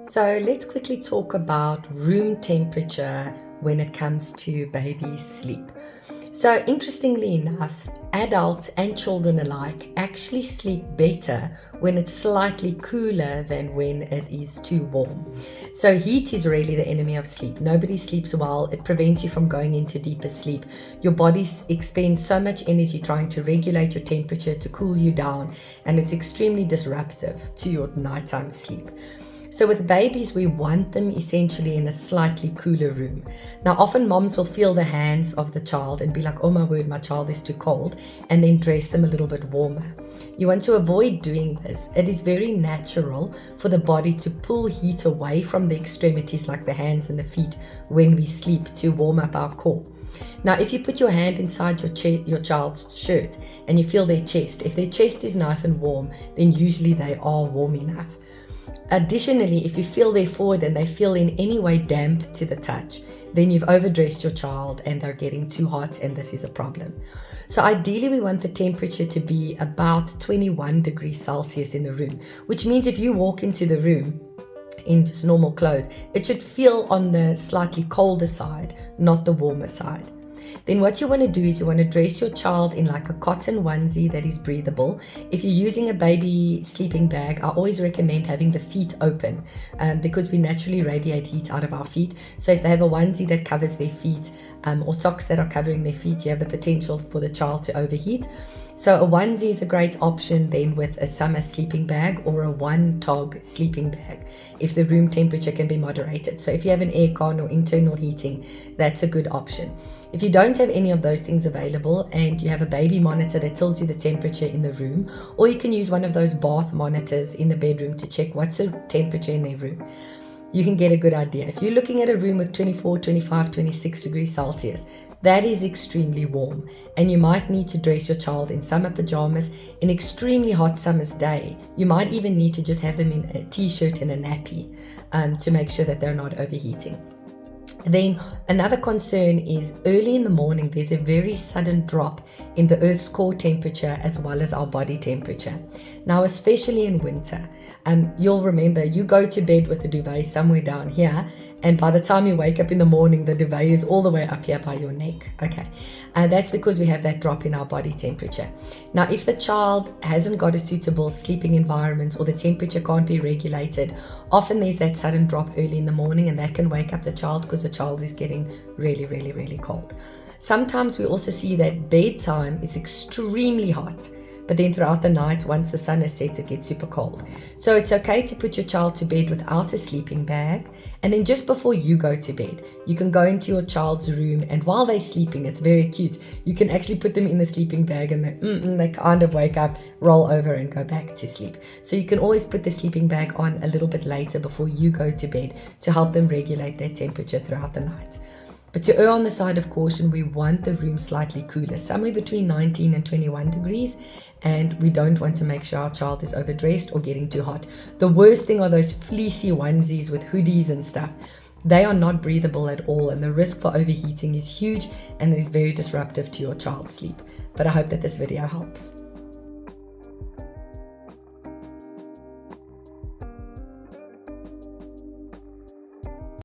So let's quickly talk about room temperature when it comes to baby sleep. So interestingly enough, adults and children alike actually sleep better when it's slightly cooler than when it is too warm. So heat is really the enemy of sleep. Nobody sleeps well. It prevents you from going into deeper sleep. Your body expends so much energy trying to regulate your temperature to cool you down, and it's extremely disruptive to your nighttime sleep. So with babies, we want them essentially in a slightly cooler room. Now, often moms will feel the hands of the child and be like, oh my word, my child is too cold, and then dress them a little bit warmer. You want to avoid doing this. It is very natural for the body to pull heat away from the extremities like the hands and the feet when we sleep to warm up our core. Now, if you put your hand inside your child's shirt and you feel their chest, if their chest is nice and warm, then usually they are warm enough. Additionally, if you feel their forehead and they feel in any way damp to the touch, then you've overdressed your child and they're getting too hot, and this is a problem. So ideally, we want the temperature to be about 21 degrees Celsius in the room, which means if you walk into the room in just normal clothes, it should feel on the slightly colder side, not the warmer side. Then what you want to do is you want to dress your child in like a cotton onesie that is breathable. If you're using a baby sleeping bag, I always recommend having the feet open because we naturally radiate heat out of our feet. So if they have a onesie that covers their feet or socks that are covering their feet, you have the potential for the child to overheat. So a onesie is a great option then with a summer sleeping bag or a one-tog sleeping bag if the room temperature can be moderated. So if you have an aircon or internal heating, that's a good option. If you don't have any of those things available and you have a baby monitor that tells you the temperature in the room, or you can use one of those bath monitors in the bedroom to check what's the temperature in their room, you can get a good idea. If you're looking at a room with 24, 25, 26 degrees Celsius, that is extremely warm, and you might need to dress your child in summer pajamas. In extremely hot summer's day, you might even need to just have them in a t-shirt and a nappy to make sure that they're not overheating. Then another concern is early in the morning, there's a very sudden drop in the Earth's core temperature as well as our body temperature. Now, especially in winter, you'll remember you go to bed with a duvet somewhere down here, and by the time you wake up in the morning, the duvet is all the way up here by your neck. Okay, that's because we have that drop in our body temperature. Now, if the child hasn't got a suitable sleeping environment or the temperature can't be regulated, often there's that sudden drop early in the morning, and that can wake up the child because the child is getting really, really, really cold. Sometimes we also see that bedtime is extremely hot, but then throughout the night, once the sun has set, it gets super cold. So it's okay to put your child to bed without a sleeping bag. And then just before you go to bed, you can go into your child's room, and while they're sleeping, it's very cute. You can actually put them in the sleeping bag and they kind of wake up, roll over and go back to sleep. So you can always put the sleeping bag on a little bit later before you go to bed to help them regulate their temperature throughout the night. But to err on the side of caution, we want the room slightly cooler, somewhere between 19 and 21 degrees, and we don't want to make sure our child is overdressed or getting too hot. The worst thing are those fleecy onesies with hoodies and stuff. They are not breathable at all, and the risk for overheating is huge, and it is very disruptive to your child's sleep. But I hope that this video helps.